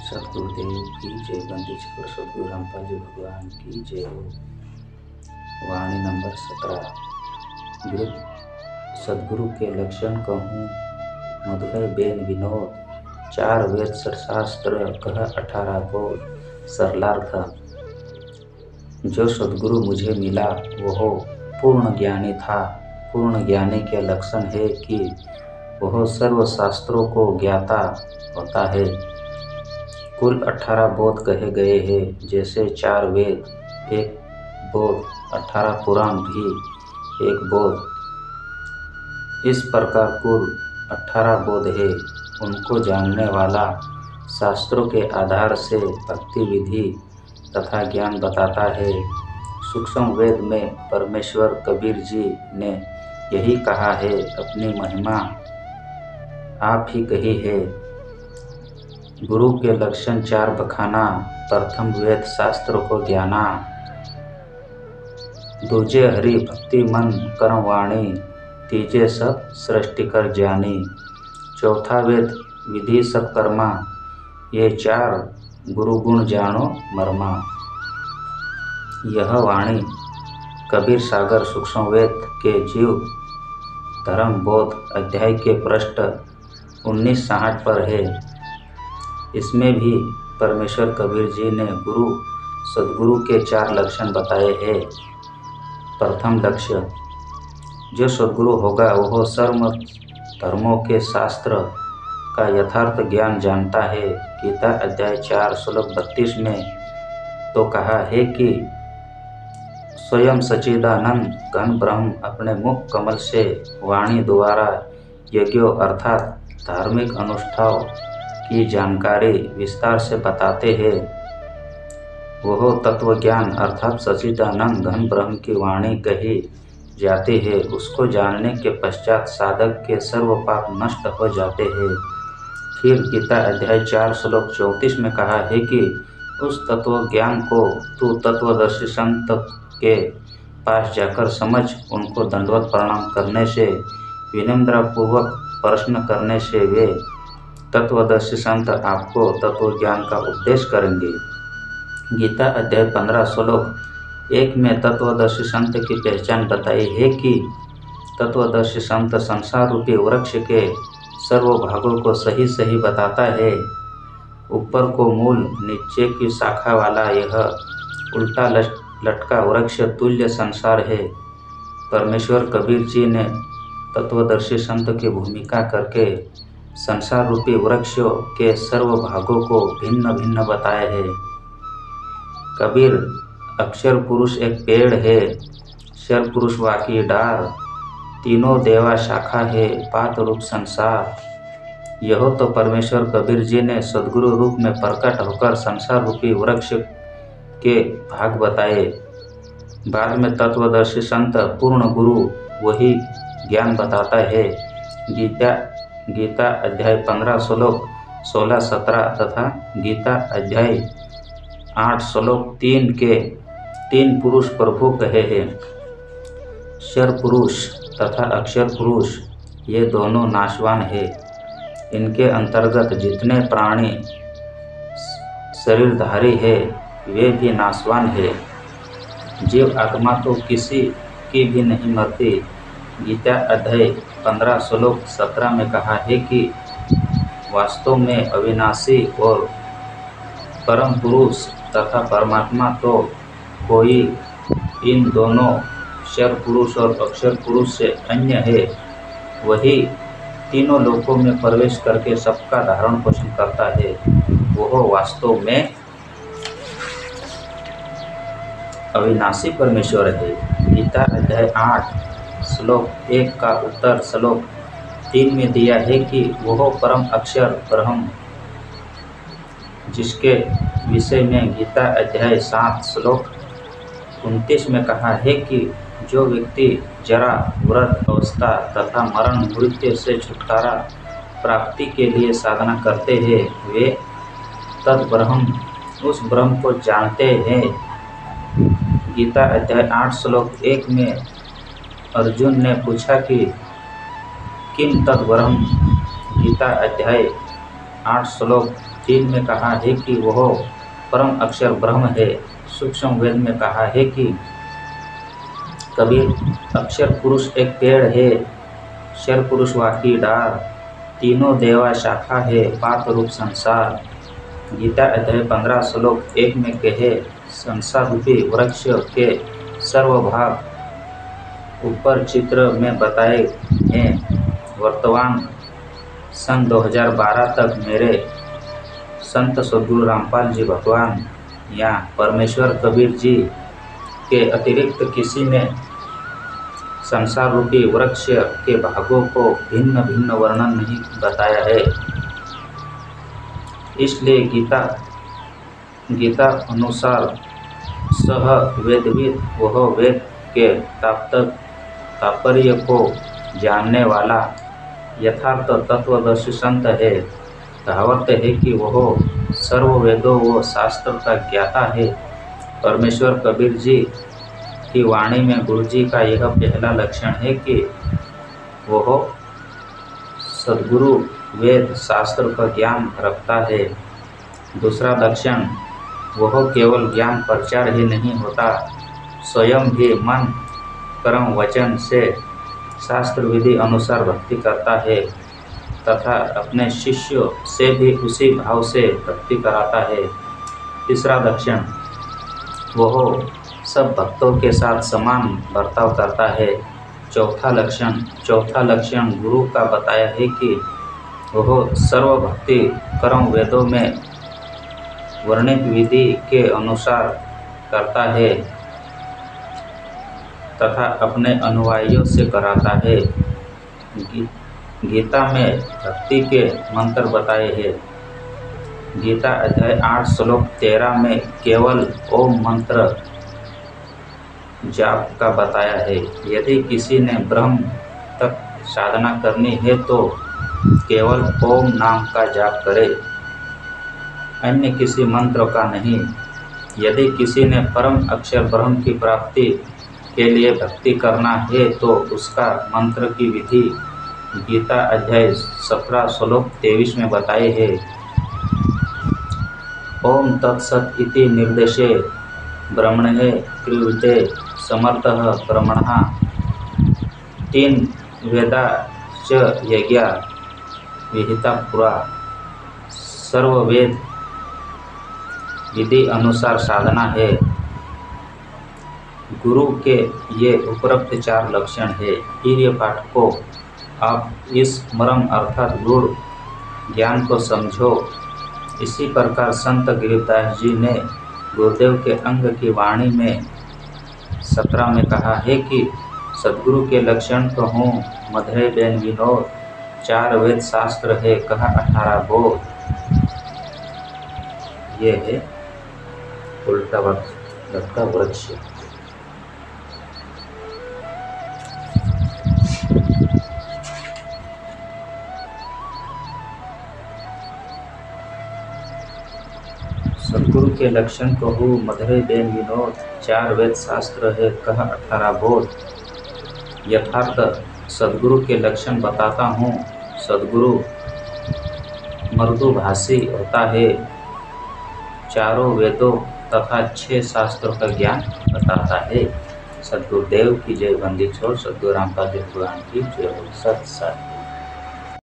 सतगुरुदेव की जय। बंदी छोड़ सतगुरु रामपाल जी भगवान की जय हो। वाणी नंबर 17। गुरु सदगुरु के लक्षण कहूँ मधुर बेन विनोद। 4 वेद शास्त्र कह 18 बोध। सरलार्थ। जो सदगुरु मुझे मिला वह पूर्ण ज्ञानी था। पूर्ण ज्ञानी के लक्षण है कि वह सर्व शास्त्रों को ज्ञाता होता है। कुल 18 बोध कहे गए हैं, जैसे 4 वेद 1 बोध, 18 पुराण भी 1 बोध। इस प्रकार कुल 18 बोध है। उनको जानने वाला शास्त्रों के आधार से भक्ति विधि तथा ज्ञान बताता है। सूक्ष्म वेद में परमेश्वर कबीर जी ने यही कहा है, अपनी महिमा आप ही कही है। गुरु के लक्षण 4 बखाना। प्रथम वेद शास्त्र को ज्ञाना। दूजे हरि भक्ति मन कर्म वाणी। तीजे सब सृष्टि कर ज्ञानी। चौथा वेद विधि सब कर्मा। ये 4 गुरु गुण जानो मर्मा। यह वाणी कबीर सागर सूक्ष्म वेद के जीव धर्म बोध अध्याय के पृष्ठ 1960 पर है। इसमें भी परमेश्वर कबीर जी ने गुरु सदगुरु के 4 लक्षण बताए हैं। प्रथम लक्ष्य, जो सदगुरु होगा वह सर्व धर्मों के शास्त्र का यथार्थ ज्ञान जानता है। गीता अध्याय 4 श्लोक 32 में तो कहा है कि स्वयं सच्चिदानंद घन ब्रह्म अपने मुख कमल से वाणी द्वारा यज्ञों अर्थात धार्मिक अनुष्ठान की जानकारी विस्तार से बताते हैं। वह तत्व ज्ञान अर्थात सच्चिदानंद घन ब्रह्म की वाणी कही जाती है। उसको जानने के पश्चात साधक के सर्व पाप नष्ट हो जाते हैं। फिर गीता अध्याय 4 श्लोक 34 में कहा है कि उस तत्व ज्ञान को तू तत्वदर्शी संत के पास जाकर समझ। उनको दंडवत प्रणाम करने से, विनम्रपूर्वक प्रश्न करने से वे तत्वदर्शी संत आपको तत्व ज्ञान का उपदेश करेंगे। गीता अध्याय 15 श्लोक 1 में तत्वदर्शी संत की पहचान बताई है कि तत्वदर्शी संत संसार रूपी वृक्ष के सर्व भागों को सही सही बताता है। ऊपर को मूल, नीचे की शाखा वाला यह उल्टा लटका वृक्ष तुल्य संसार है। परमेश्वर कबीर जी ने तत्वदर्शी संत की भूमिका करके संसार रूपी वृक्षों के सर्व भागों को भिन्न भिन्न बताए हैं। कबीर अक्षर पुरुष एक पेड़ है, शर पुरुष वाकी डार, तीनों देवा शाखा है, पात रूप संसार। यह तो परमेश्वर कबीर जी ने सदगुरु रूप में प्रकट होकर संसार रूपी वृक्ष के भाग बताए। बाद में तत्वदर्शी संत पूर्ण गुरु वही ज्ञान बताता है। गीता अध्याय 15 श्लोक 16-17 तथा गीता अध्याय 8 श्लोक 3 के 3 पुरुष प्रभु कहे हैं। शर पुरुष तथा अक्षर पुरुष ये दोनों नाशवान है। इनके अंतर्गत जितने प्राणी शरीरधारी है वे भी नाशवान है। जीव आत्मा तो किसी की भी नहीं मरती। गीता अध्याय 15 श्लोक 17 में कहा है कि वास्तव में अविनाशी और परम पुरुष तथा परमात्मा तो कोई इन दोनों शर पुरुष और अक्षर पुरुष से अन्य है। वही तीनों लोकों में प्रवेश करके सबका धारण पोषण करता है। वह वास्तव में अविनाशी परमेश्वर है। गीता अध्याय 8 श्लोक 1 का उत्तर श्लोक 3 में दिया है कि वह परम अक्षर ब्रह्म, जिसके विषय में गीता अध्याय 7 श्लोक 29 में कहा है कि जो व्यक्ति जरा व्रत अवस्था तथा मरण मृत्यु से छुटकारा प्राप्ति के लिए साधना करते हैं वे तद्ब्रह्म उस ब्रह्म को जानते हैं। गीता अध्याय 8 श्लोक 1 में अर्जुन ने पूछा कि किम तद्ब्रह्म। गीता अध्याय 8 श्लोक 3 में कहा है कि वह परम अक्षर ब्रह्म है। सूक्ष्म वेद में कहा है कि कबीर अक्षर पुरुष एक पेड़ है, शर पुरुष वाकी डार, तीनों देवा शाखा है, पात रूप संसार। गीता अध्याय 15 श्लोक 1 में कहे संसार रूपी वृक्ष के सर्वभाग ऊपर चित्र में बताए हैं। वर्तमान सन 2012 तक मेरे संत सद्गुरु रामपाल जी भगवान या परमेश्वर कबीर जी के अतिरिक्त किसी ने संसार रूपी वृक्ष के भागों को भिन्न भिन्न वर्णन नहीं बताया है। इसलिए गीता अनुसार सह वेदविद वह वेद के तात्पर्य को जानने वाला यथार्थ तत्वदर्शी संत है। कहावत है कि वह सर्व वेदों व शास्त्र का ज्ञाता है। परमेश्वर कबीर जी की वाणी में गुरु जी का यह पहला लक्षण है कि वह सद्गुरु वेद शास्त्र का ज्ञान रखता है। दूसरा लक्षण, वह केवल ज्ञान प्रचार ही नहीं होता, स्वयं भी मन कर्म वचन से शास्त्र विधि अनुसार भक्ति करता है तथा अपने शिष्यों से भी उसी भाव से भक्ति कराता है। तीसरा लक्षण, वह सब भक्तों के साथ समान बर्ताव करता है। चौथा लक्षण गुरु का बताया है कि वह सर्वभक्ति कर्म वेदों में वर्णित विधि के अनुसार करता है तथा अपने अनुयायियों से कराता है। गीता में भक्ति के मंत्र बताए हैं। गीता अध्याय 8 श्लोक 13 में केवल ओम मंत्र जाप का बताया है। यदि किसी ने ब्रह्म तक साधना करनी है तो केवल ओम नाम का जाप करे, अन्य किसी मंत्र का नहीं। यदि किसी ने परम अक्षर ब्रह्म की प्राप्ति के लिए भक्ति करना है तो उसका मंत्र की विधि गीता अध्याय 17 श्लोक 23 में बताए है। ओम तत्सत् इति निर्देशे ब्रह्मणे क्रियते समर्थः ब्रह्मणः 3 वेदा च यज्ञा विहिता पुरा। सर्ववेद विधि अनुसार साधना है। गुरु के ये उपरोक्त 4 लक्षण है। प्रिय पाठकों, आप इस मर्म अर्थात गुरु ज्ञान को समझो। इसी प्रकार संत गिरिदास जी ने गुरुदेव के अंग की वाणी में 17 में कहा है कि सद्गुरु के लक्षण तो हूँ मधुरे बेन विनोद, 4 वेद शास्त्र है कहा 18 बोध। ये है उल्टा लटका वृक्ष। सद्गुरु के लक्षण कहूँ मधुरे बेन विनोद, 4 वेद शास्त्र है कह 18 बोध। यथार्थ सद्गुरु के लक्षण बताता हूँ। सद्गुरु मृदुभाषी होता है, 4 वेदों तथा 6 शास्त्रों का ज्ञान बताता है। सद्गुरुदेव की जय। बंदी छोड़ सद्गुरु रामपाल जी भगवान की जय। सत सत।